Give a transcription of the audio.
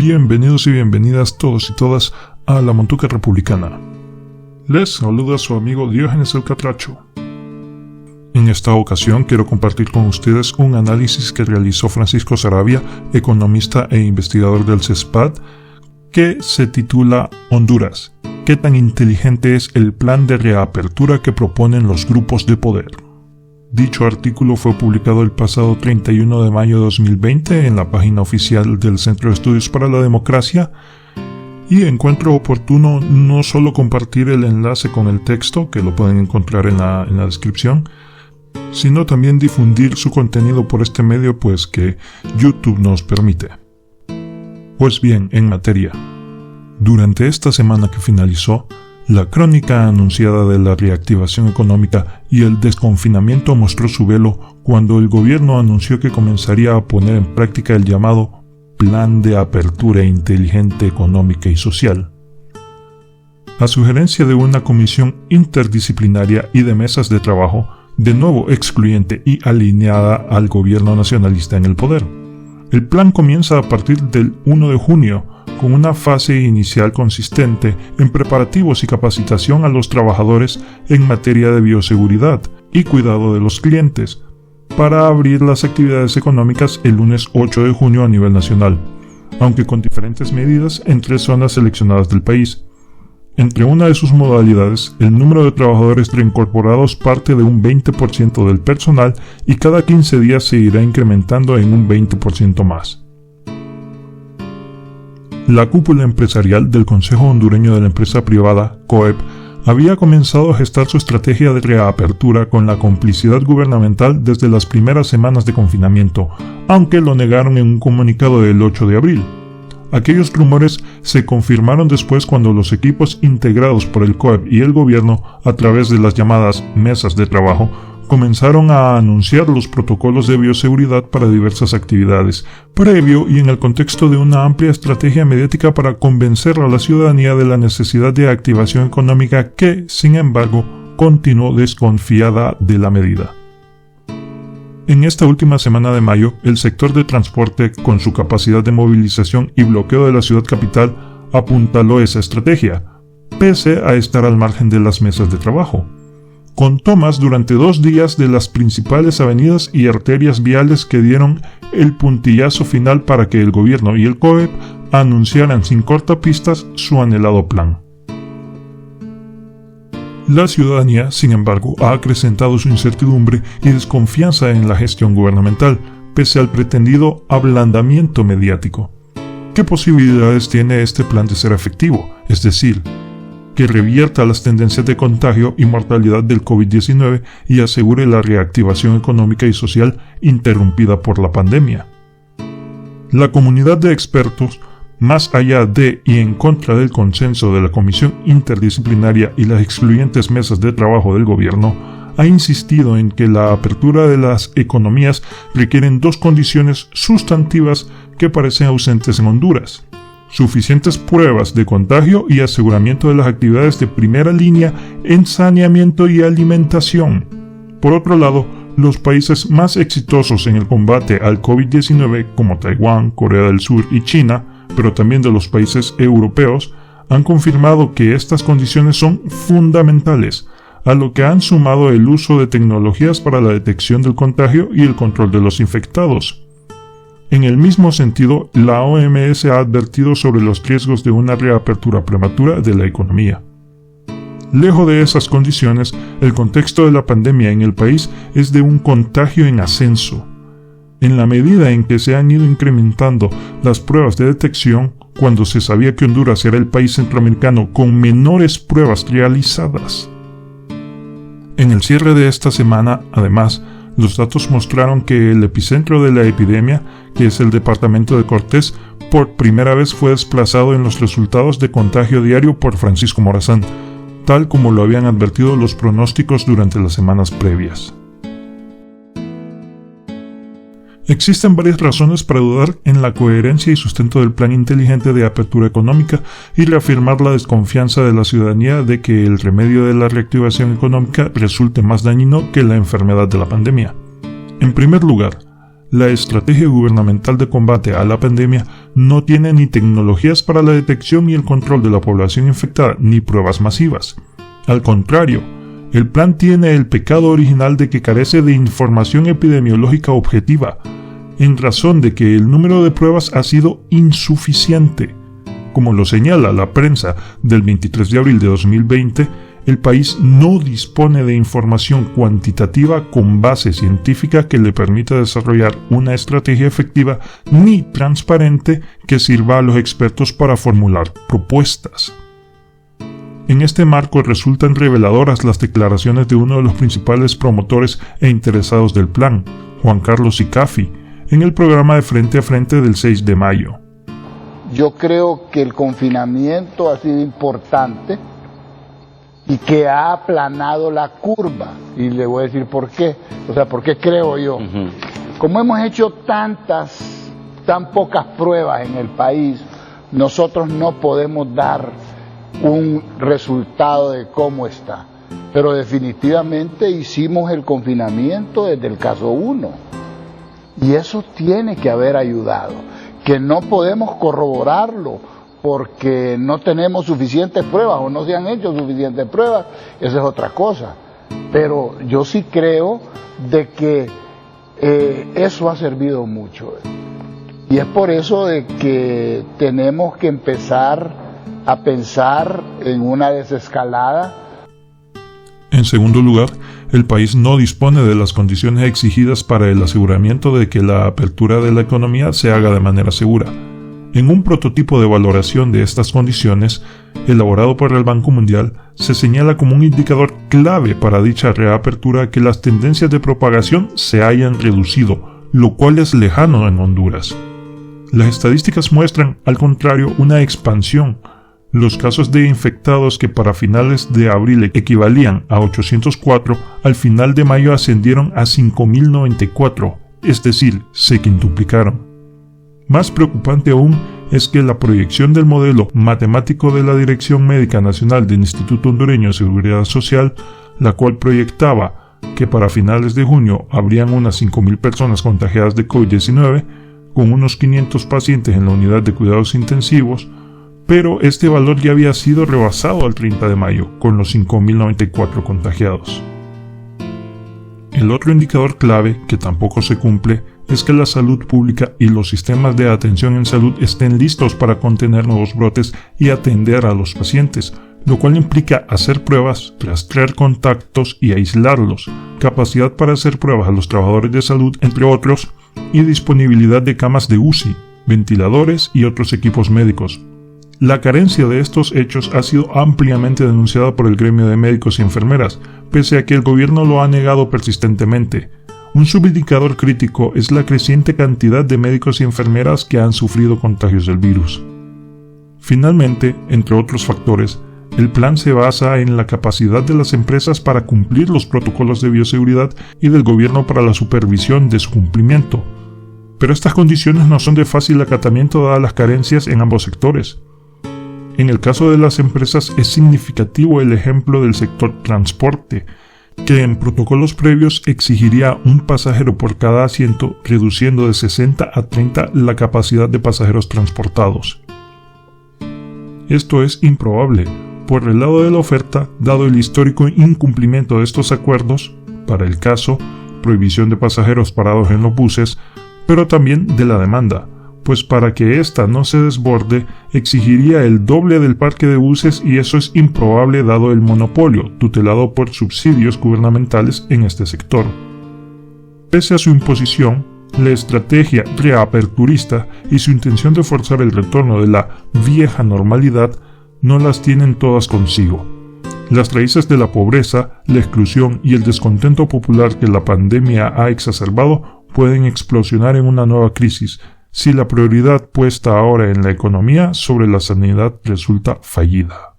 Bienvenidos y bienvenidas todos y todas a La Montuca Republicana. Les saluda su amigo Diógenes el Catracho. En esta ocasión quiero compartir con ustedes un análisis que realizó Francisco Saravia, economista e investigador del CESPAD, que se titula Honduras. ¿Qué tan inteligente es el plan de reapertura que proponen los grupos de poder? Dicho artículo fue publicado el pasado 31 de mayo de 2020 en la página oficial del Centro de Estudios para la Democracia, y encuentro oportuno no solo compartir el enlace con el texto, que lo pueden encontrar en la descripción, sino también difundir su contenido por este medio, pues que YouTube nos permite. Pues bien, en materia. Durante esta semana que finalizó, la crónica anunciada de la reactivación económica y el desconfinamiento mostró su velo cuando el gobierno anunció que comenzaría a poner en práctica el llamado Plan de Apertura Inteligente Económica y Social. A sugerencia de una comisión interdisciplinaria y de mesas de trabajo, de nuevo excluyente y alineada al gobierno nacionalista en el poder. El plan comienza a partir del 1 de junio, con una fase inicial consistente en preparativos y capacitación a los trabajadores en materia de bioseguridad y cuidado de los clientes, para abrir las actividades económicas el lunes 8 de junio a nivel nacional, aunque con diferentes medidas en 3 zonas seleccionadas del país. Entre una de sus modalidades, el número de trabajadores reincorporados parte de un 20% del personal y cada 15 días se irá incrementando en un 20% más. La cúpula empresarial del Consejo Hondureño de la Empresa Privada, COEP, había comenzado a gestar su estrategia de reapertura con la complicidad gubernamental desde las primeras semanas de confinamiento, aunque lo negaron en un comunicado del 8 de abril. Aquellos rumores se confirmaron después cuando los equipos integrados por el COEP y el gobierno, a través de las llamadas mesas de trabajo, comenzaron a anunciar los protocolos de bioseguridad para diversas actividades, previo y en el contexto de una amplia estrategia mediática para convencer a la ciudadanía de la necesidad de activación económica que, sin embargo, continuó desconfiada de la medida. En esta última semana de mayo, el sector de transporte, con su capacidad de movilización y bloqueo de la ciudad capital, apuntaló esa estrategia, pese a estar al margen de las mesas de trabajo, con tomas durante 2 días de las principales avenidas y arterias viales que dieron el puntillazo final para que el gobierno y el COEP anunciaran sin cortapistas su anhelado plan. La ciudadanía, sin embargo, ha acrecentado su incertidumbre y desconfianza en la gestión gubernamental, pese al pretendido ablandamiento mediático. ¿Qué posibilidades tiene este plan de ser efectivo? Es decir, que revierta las tendencias de contagio y mortalidad del COVID-19 y asegure la reactivación económica y social interrumpida por la pandemia. La comunidad de expertos, más allá de y en contra del consenso de la Comisión Interdisciplinaria y las excluyentes mesas de trabajo del gobierno, ha insistido en que la apertura de las economías requieren 2 condiciones sustantivas que parecen ausentes en Honduras: suficientes pruebas de contagio y aseguramiento de las actividades de primera línea en saneamiento y alimentación. Por otro lado, los países más exitosos en el combate al COVID-19, como Taiwán, Corea del Sur y China, pero también de los países europeos, han confirmado que estas condiciones son fundamentales, a lo que han sumado el uso de tecnologías para la detección del contagio y el control de los infectados. En el mismo sentido, la OMS ha advertido sobre los riesgos de una reapertura prematura de la economía. Lejos de esas condiciones, el contexto de la pandemia en el país es de un contagio en ascenso. En la medida en que se han ido incrementando las pruebas de detección, cuando se sabía que Honduras era el país centroamericano con menores pruebas realizadas. En el cierre de esta semana, además, los datos mostraron que el epicentro de la epidemia, que es el departamento de Cortés, por primera vez fue desplazado en los resultados de contagio diario por Francisco Morazán, tal como lo habían advertido los pronósticos durante las semanas previas. Existen varias razones para dudar en la coherencia y sustento del plan inteligente de apertura económica y reafirmar la desconfianza de la ciudadanía de que el remedio de la reactivación económica resulte más dañino que la enfermedad de la pandemia. En primer lugar, la estrategia gubernamental de combate a la pandemia no tiene ni tecnologías para la detección y el control de la población infectada, ni pruebas masivas. Al contrario, el plan tiene el pecado original de que carece de información epidemiológica objetiva, en razón de que el número de pruebas ha sido insuficiente. Como lo señala la prensa del 23 de abril de 2020, el país no dispone de información cuantitativa con base científica que le permita desarrollar una estrategia efectiva ni transparente que sirva a los expertos para formular propuestas. En este marco resultan reveladoras las declaraciones de uno de los principales promotores e interesados del plan, Juan Carlos Sicafi, en el programa de Frente a Frente del 6 de mayo. Yo creo que el confinamiento ha sido importante y que ha aplanado la curva. Y le voy a decir por qué. O sea, ¿por qué creo yo? Como hemos hecho tan pocas pruebas en el país, nosotros no podemos dar un resultado de cómo está. Pero definitivamente hicimos el confinamiento desde el caso 1. Y eso tiene que haber ayudado. Que no podemos corroborarlo porque no tenemos suficientes pruebas o no se han hecho suficientes pruebas, esa es otra cosa. Pero yo sí creo de que eso ha servido mucho. Y es por eso de que tenemos que empezar a pensar en una desescalada. En segundo lugar, el país no dispone de las condiciones exigidas para el aseguramiento de que la apertura de la economía se haga de manera segura. En un prototipo de valoración de estas condiciones, elaborado por el Banco Mundial, se señala como un indicador clave para dicha reapertura que las tendencias de propagación se hayan reducido, lo cual es lejano en Honduras. Las estadísticas muestran, al contrario, una expansión. Los casos de infectados que para finales de abril equivalían a 804, al final de mayo ascendieron a 5.094, es decir, se quintuplicaron. Más preocupante aún es que la proyección del modelo matemático de la Dirección Médica Nacional del Instituto Hondureño de Seguridad Social, la cual proyectaba que para finales de junio habrían unas 5.000 personas contagiadas de COVID-19, con unos 500 pacientes en la unidad de cuidados intensivos, pero este valor ya había sido rebasado al 30 de mayo, con los 5.094 contagiados. El otro indicador clave, que tampoco se cumple, es que la salud pública y los sistemas de atención en salud estén listos para contener nuevos brotes y atender a los pacientes, lo cual implica hacer pruebas, rastrear contactos y aislarlos, capacidad para hacer pruebas a los trabajadores de salud, entre otros, y disponibilidad de camas de UCI, ventiladores y otros equipos médicos. La carencia de estos hechos ha sido ampliamente denunciada por el gremio de médicos y enfermeras, pese a que el gobierno lo ha negado persistentemente. Un subindicador crítico es la creciente cantidad de médicos y enfermeras que han sufrido contagios del virus. Finalmente, entre otros factores, el plan se basa en la capacidad de las empresas para cumplir los protocolos de bioseguridad y del gobierno para la supervisión de su cumplimiento. Pero estas condiciones no son de fácil acatamiento dadas las carencias en ambos sectores. En el caso de las empresas es significativo el ejemplo del sector transporte, que en protocolos previos exigiría un pasajero por cada asiento, reduciendo de 60 a 30 la capacidad de pasajeros transportados. Esto es improbable, por el lado de la oferta, dado el histórico incumplimiento de estos acuerdos, para el caso, prohibición de pasajeros parados en los buses, pero también de la demanda, pues para que ésta no se desborde, exigiría el doble del parque de buses y eso es improbable dado el monopolio, tutelado por subsidios gubernamentales en este sector. Pese a su imposición, la estrategia reaperturista y su intención de forzar el retorno de la vieja normalidad no las tienen todas consigo. Las raíces de la pobreza, la exclusión y el descontento popular que la pandemia ha exacerbado pueden explosionar en una nueva crisis, si la prioridad puesta ahora en la economía sobre la sanidad resulta fallida.